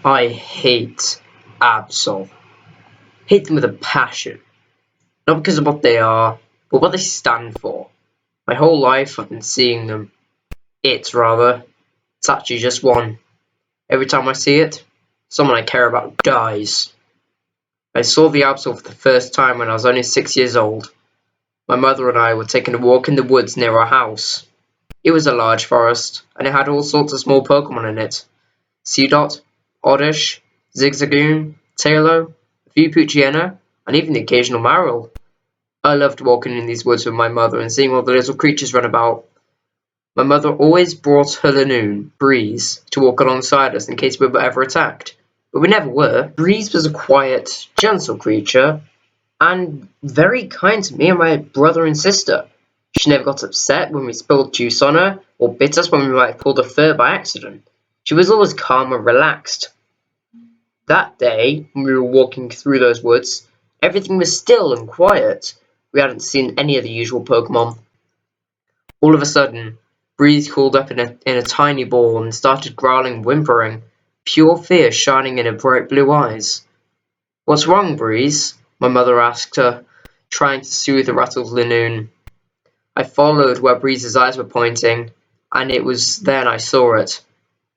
I hate Absol. Hate them with a passion. Not because of what they are, but what they stand for. My whole life I've been seeing them. Rather. It's actually just one. Every time I see it, someone I care about dies. I saw the Absol for the first time when I was only 6 years old. My mother and I were taking a walk in the woods near our house. It was a large forest, and it had all sorts of small Pokemon in it. Seedot, Oddish, Zigzagoon, Tailo, a few Poochyena, and even the occasional Marill. I loved walking in these woods with my mother and seeing all the little creatures run about. My mother always brought her Lanoon, Breeze, to walk alongside us in case we were ever attacked, but we never were. Breeze was a quiet, gentle creature, and very kind to me and my brother and sister. She never got upset when we spilled juice on her, or bit us when we might have pulled her fur by accident. She was always calm and relaxed. That day, when we were walking through those woods, everything was still and quiet. We hadn't seen any of the usual Pokemon. All of a sudden, Breeze crawled up in a tiny ball and started growling and whimpering, pure fear shining in her bright blue eyes. "What's wrong, Breeze?" my mother asked her, trying to soothe the rattled Lanoon. I followed where Breeze's eyes were pointing, and it was then I saw it.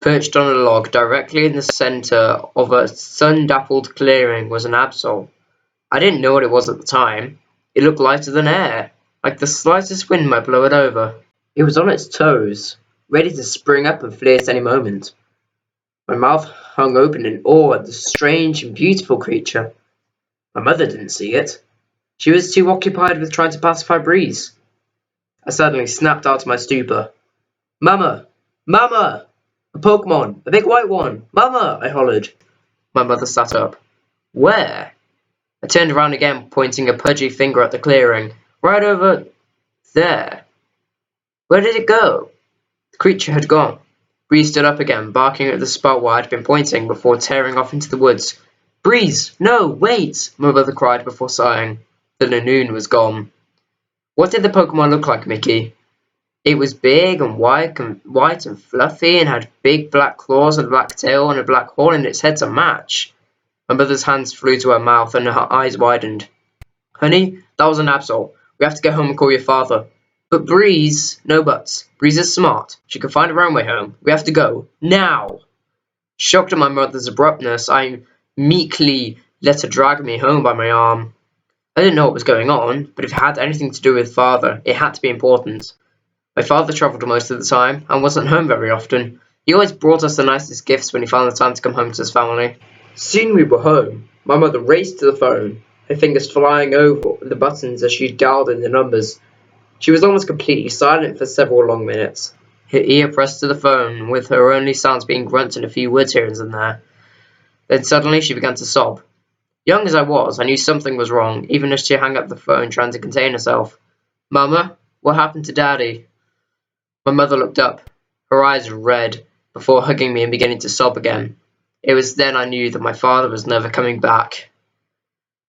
Perched on a log directly in the center of a sun-dappled clearing was an Absol. I didn't know what it was at the time. It looked lighter than air, like the slightest wind might blow it over. It was on its toes, ready to spring up and flee at any moment. My mouth hung open in awe at the strange and beautiful creature. My mother didn't see it. She was too occupied with trying to pacify Breeze. I suddenly snapped out of my stupor. "Mama! Mama! A Pokemon! A big white one! Mama!" I hollered. My mother sat up. "Where?" I turned around again, pointing a pudgy finger at the clearing. "Right over there." "Where did it go?" The creature had gone. Breeze stood up again, barking at the spot where I'd been pointing before tearing off into the woods. "Breeze! No! Wait!" my mother cried before sighing. The Lanoon was gone. What did the Pokemon look like, Mickey? It was big and white and fluffy and had big black claws and a black tail and a black horn in its head to match. My mother's hands flew to her mouth and her eyes widened. "Honey, that was an Absol. We have to get home and call your father." "But Breeze—" "No buts. Breeze is smart. She can find her own way home. We have to go. Now!" Shocked at my mother's abruptness, I meekly let her drag me home by my arm. I didn't know what was going on, but if it had anything to do with father, it had to be important. My father travelled most of the time and wasn't home very often. He always brought us the nicest gifts when he found the time to come home to his family. Soon we were home. My mother raced to the phone, her fingers flying over the buttons as she dialed in the numbers. She was almost completely silent for several long minutes, her ear pressed to the phone, with her only sounds being grunts and a few words here and there. Then suddenly she began to sob. Young as I was, I knew something was wrong, even as she hung up the phone trying to contain herself. "Mama, what happened to Daddy?" My mother looked up, her eyes red, before hugging me and beginning to sob again. It was then I knew that my father was never coming back.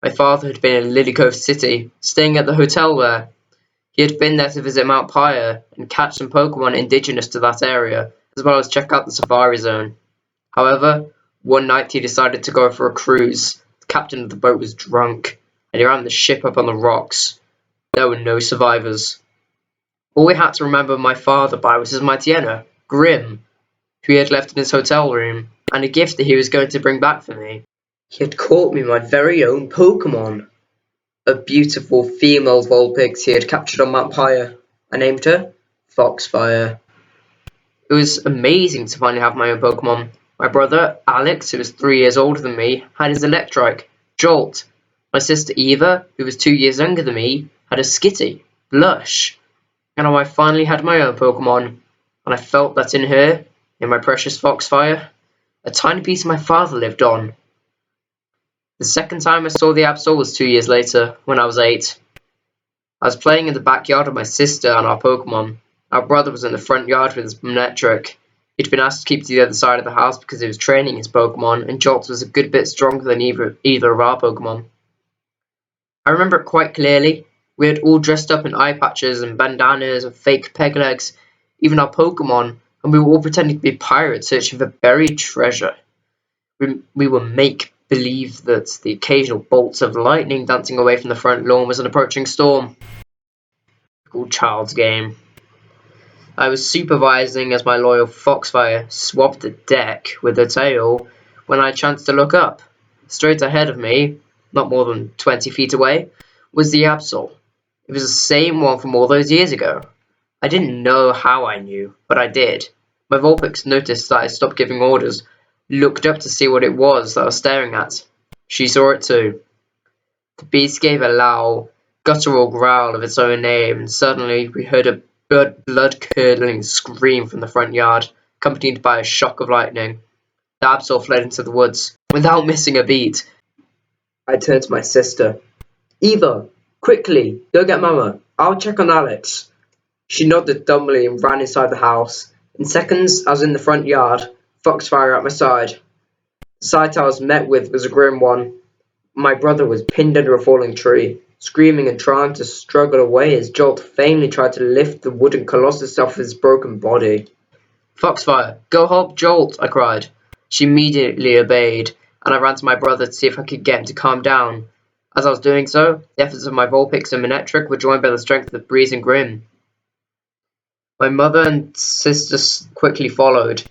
My father had been in Lily Cove City, staying at the hotel there. He had been there to visit Mount Pyre and catch some Pokemon indigenous to that area, as well as check out the Safari Zone. However, one night he decided to go for a cruise. The captain of the boat was drunk, and he ran the ship up on the rocks. There were no survivors. All we had to remember my father by was his Mightyena, Grim, who he had left in his hotel room, and a gift that he was going to bring back for me. He had caught me my very own Pokemon, a beautiful female Vulpix he had captured on Mount Pyre. I named her Foxfire. It was amazing to finally have my own Pokemon. My brother, Alex, who was 3 years older than me, had his Electrike, Jolt. My sister Eva, who was 2 years younger than me, had a Skitty, Blush. And now I finally had my own Pokemon, and I felt that in her, in my precious Foxfire, a tiny piece of my father lived on. The second time I saw the Absol was 2 years later, when I was 8. I was playing in the backyard with my sister and our Pokemon. Our brother was in the front yard with his Manectric. He'd been asked to keep to the other side of the house because he was training his Pokemon, and Jolt was a good bit stronger than either of our Pokemon. I remember it quite clearly. We had all dressed up in eye patches and bandanas and fake peg legs, even our Pokemon, and we were all pretending to be pirates searching for buried treasure. We were make-believe that the occasional bolts of lightning dancing away from the front lawn was an approaching storm. Called child's game. I was supervising as my loyal Foxfire swabbed the deck with her tail when I chanced to look up. Straight ahead of me, not more than 20 feet away, was the Absol. It was the same one from all those years ago. I didn't know how I knew, but I did. My Vulpix noticed that I stopped giving orders, looked up to see what it was that I was staring at. She saw it too. The beast gave a loud, guttural growl of its own name, and suddenly we heard a blood-curdling scream from the front yard, accompanied by a shock of lightning. The Absol fled into the woods. Without missing a beat, I turned to my sister. "Eva, quickly, go get Mama. I'll check on Alex." She nodded dumbly and ran inside the house. In seconds, I was in the front yard, Foxfire at my side. The sight I was met with was a grim one. My brother was pinned under a falling tree, screaming and trying to struggle away as Jolt vainly tried to lift the wooden colossus off his broken body. "Foxfire, go help Jolt," I cried. She immediately obeyed, and I ran to my brother to see if I could get him to calm down. As I was doing so, the efforts of my Vulpix and Manectric were joined by the strength of Breeze and Grim. My mother and sister quickly followed,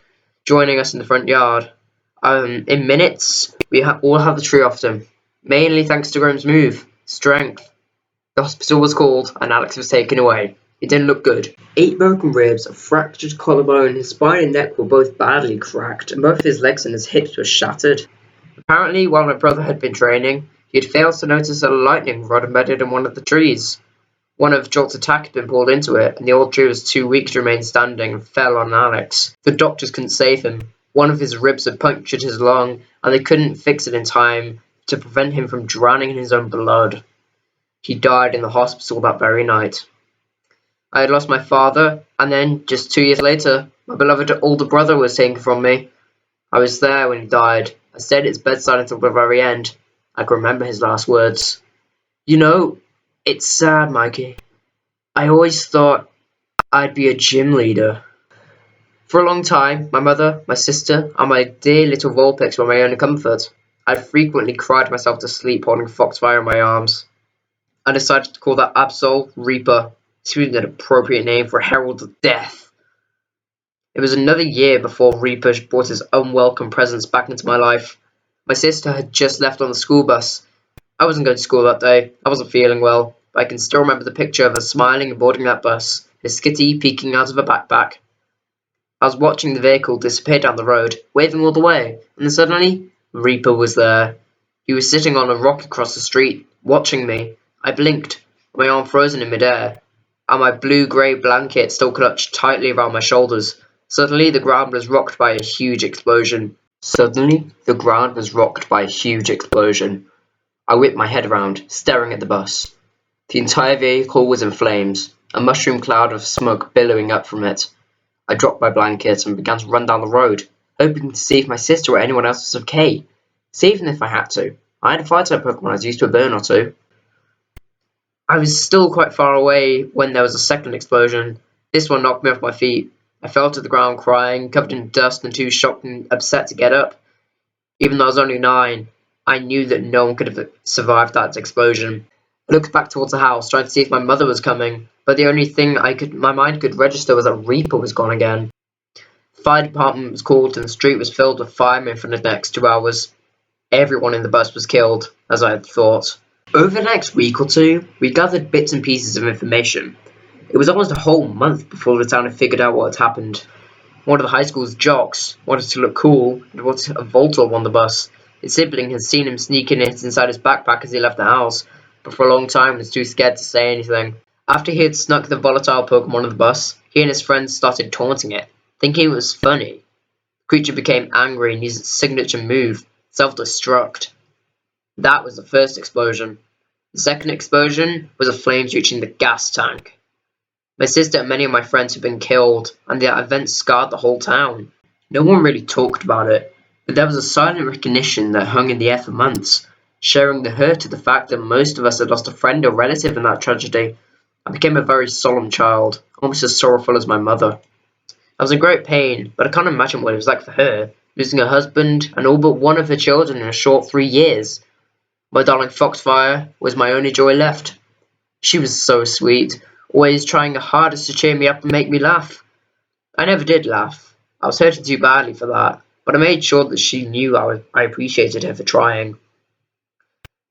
joining us in the front yard. In minutes, we all had the tree off them, mainly thanks to Grim's move, strength. The hospital was called, and Alex was taken away. It didn't look good. 8 broken ribs, a fractured collarbone, his spine and neck were both badly cracked, and both his legs and his hips were shattered. Apparently, while my brother had been training, he had failed to notice a lightning rod embedded in one of the trees. One of Jolt's attacks had been pulled into it, and the old tree was too weak to remain standing and fell on Alex. The doctors couldn't save him. One of his ribs had punctured his lung, and they couldn't fix it in time to prevent him from drowning in his own blood. He died in the hospital that very night. I had lost my father, and then, just 2 years later, my beloved older brother was taken from me. I was there when he died. I stayed at his bedside until the very end. I can remember his last words. "You know, it's sad, Mikey. I always thought I'd be a gym leader." For a long time, my mother, my sister, and my dear little Vulpix were my only comfort. I frequently cried myself to sleep holding Foxfire in my arms. I decided to call that Absol Reaper. It seemed an appropriate name for a herald of death. It was another year before Reaper brought his unwelcome presence back into my life. My sister had just left on the school bus. I wasn't going to school that day. I wasn't feeling well, but I can still remember the picture of her smiling and boarding that bus, her skitty peeking out of her backpack. I was watching the vehicle disappear down the road, waving all the way, and then suddenly, Reaper was there. He was sitting on a rock across the street, watching me. I blinked, my arm frozen in midair, and my blue-grey blanket still clutched tightly around my shoulders. Suddenly, the ground was rocked by a huge explosion. I whipped my head around, staring at the bus. The entire vehicle was in flames, a mushroom cloud of smoke billowing up from it. I dropped my blanket and began to run down the road, hoping to see if my sister or anyone else was okay. Saving if I had to. I had a fire-type Pokemon I was used to a burn or two. I was still quite far away when there was a second explosion. This one knocked me off my feet. I fell to the ground crying, covered in dust and too shocked and upset to get up. Even though I was only 9, I knew that no one could have survived that explosion. I looked back towards the house, trying to see if my mother was coming, but the only thing my mind could register was that Reaper was gone again. The fire department was called and the street was filled with firemen for the next 2 hours. Everyone in the bus was killed, as I had thought. Over the next week or two, we gathered bits and pieces of information. It was almost a whole month before the town had figured out what had happened. One of the high school's jocks wanted to look cool and wanted a Voltorb on the bus. His sibling had seen him sneaking it inside his backpack as he left the house, but for a long time was too scared to say anything. After he had snuck the volatile Pokemon on the bus, he and his friends started taunting it, thinking it was funny. The creature became angry and used its signature move, self-destruct. That was the first explosion. The second explosion was the flames reaching the gas tank. My sister and many of my friends had been killed, and the event scarred the whole town. No one really talked about it, but there was a silent recognition that hung in the air for months, sharing the hurt of the fact that most of us had lost a friend or relative in that tragedy. I became a very solemn child, almost as sorrowful as my mother. I was in great pain, but I can't imagine what it was like for her, losing her husband and all but one of her children in a short 3 years. My darling Foxfire was my only joy left. She was so sweet, always trying her hardest to cheer me up and make me laugh. I never did laugh. I was hurting too badly for that, but I made sure that she knew I appreciated her for trying.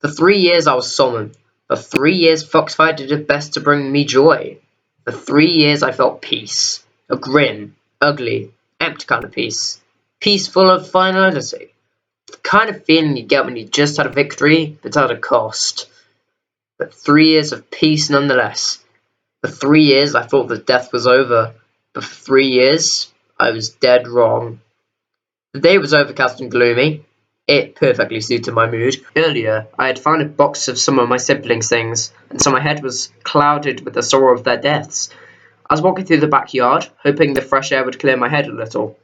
For 3 years I was solemn. For 3 years Foxfire did her best to bring me joy. For 3 years I felt peace. A grim, ugly, empty kind of peace. Peace full of finality. The kind of feeling you get when you just had a victory, but at a cost. But 3 years of peace nonetheless. For 3 years I thought that death was over. But for 3 years I was dead wrong. The day was overcast and gloomy. It perfectly suited my mood. Earlier, I had found a box of some of my siblings' things, and so my head was clouded with the sorrow of their deaths. I was walking through the backyard, hoping the fresh air would clear my head a little.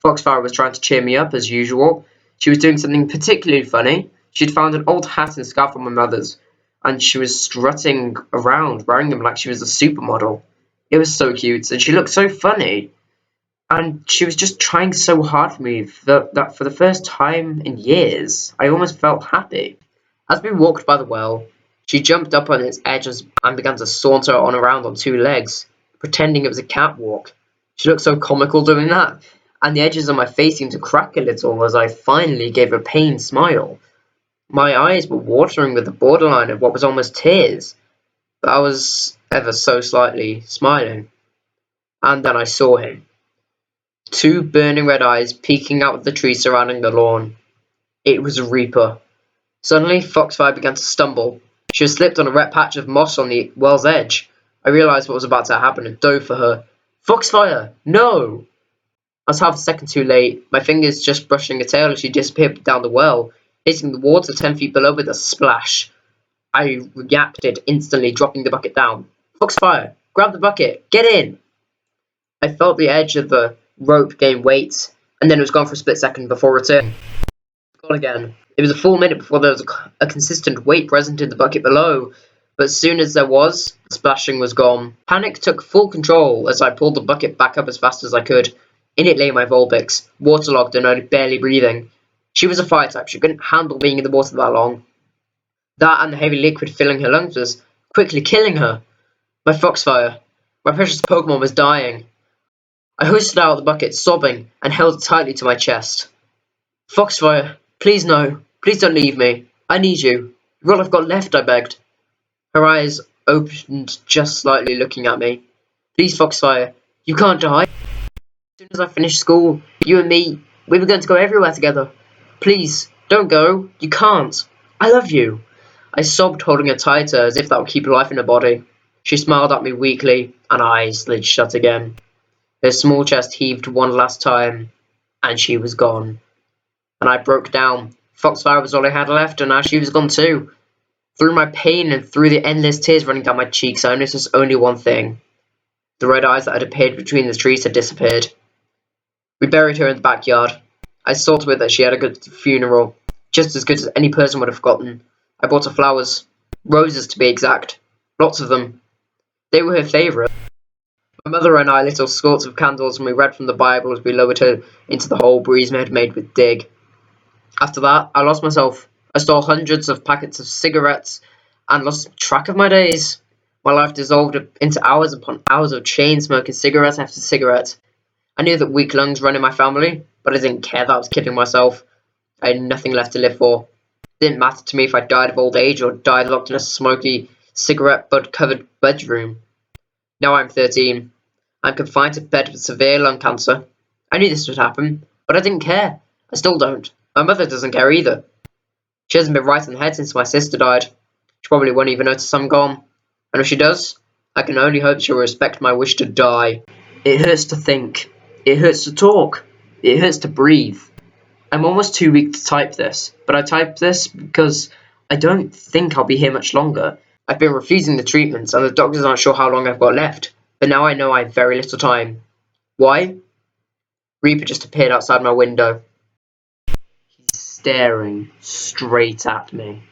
Foxfire was trying to cheer me up as usual. She was doing something particularly funny. She'd found an old hat and scarf from my mother's, and she was strutting around wearing them like she was a supermodel. It was so cute, and she looked so funny. And she was just trying so hard for me that for the first time in years, I almost felt happy. As we walked by the well, she jumped up on its edge and began to saunter on around on 2 legs, pretending it was a catwalk. She looked so comical doing that, and the edges of my face seemed to crack a little as I finally gave a pained smile. My eyes were watering with the borderline of what was almost tears, but I was ever so slightly smiling. And then I saw him. 2 burning red eyes peeking out of the trees surrounding the lawn. It was a reaper. Suddenly, Foxfire began to stumble. She had slipped on a wet patch of moss on the well's edge. I realized what was about to happen and dove for her. Foxfire! No! I was half a second too late, my fingers just brushing her tail as she disappeared down the well, hitting the water 10 feet below with a splash. I reacted instantly, dropping the bucket down. Foxfire! Grab the bucket! Get in! I felt the edge of the rope gain weight, and then it was gone for a split second before returning. Gone again. It was a full minute before there was a consistent weight present in the bucket below, but as soon as there was, the splashing was gone. Panic took full control as I pulled the bucket back up as fast as I could. In it lay my Volbix, waterlogged and only barely breathing. She was a fire type, she couldn't handle being in the water that long. That and the heavy liquid filling her lungs was quickly killing her. My Foxfire, my precious Pokemon, was dying. I hoisted out of the bucket, sobbing, and held it tightly to my chest. Foxfire, please no. Please don't leave me. I need you. You're all I've got left, I begged. Her eyes opened just slightly, looking at me. Please, Foxfire, you can't die. As soon as I finished school, you and me, we were going to go everywhere together. Please, don't go. You can't. I love you. I sobbed, holding her tighter, as if that would keep life in her body. She smiled at me weakly, and her eyes slid shut again. Her small chest heaved one last time, and she was gone. And I broke down. Foxfire was all I had left, and now she was gone too. Through my pain and through the endless tears running down my cheeks, I noticed only one thing. The red eyes that had appeared between the trees had disappeared. We buried her in the backyard. I saw to it that she had a good funeral, just as good as any person would have gotten. I bought her flowers, roses to be exact, lots of them. They were her favourite. My mother and I lit all sorts of candles, and we read from the Bible as we lowered her into the hole Breeze had made with Dig. After that, I lost myself. I stole hundreds of packets of cigarettes and lost track of my days. My life dissolved into hours upon hours of chain smoking cigarette after cigarette. I knew that weak lungs run in my family, but I didn't care that I was killing myself. I had nothing left to live for. It didn't matter to me if I died of old age or died locked in a smoky, cigarette butt-covered bedroom. Now I'm 13. I'm confined to bed with severe lung cancer. I knew this would happen, but I didn't care. I still don't. My mother doesn't care either. She hasn't been right in the head since my sister died. She probably won't even notice I'm gone. And if she does, I can only hope she'll respect my wish to die. It hurts to think. It hurts to talk. It hurts to breathe. I'm almost too weak to type this, but I type this because I don't think I'll be here much longer. I've been refusing the treatments, and the doctors aren't sure how long I've got left, but now I know I have very little time. Why? Reaper just appeared outside my window. He's staring straight at me.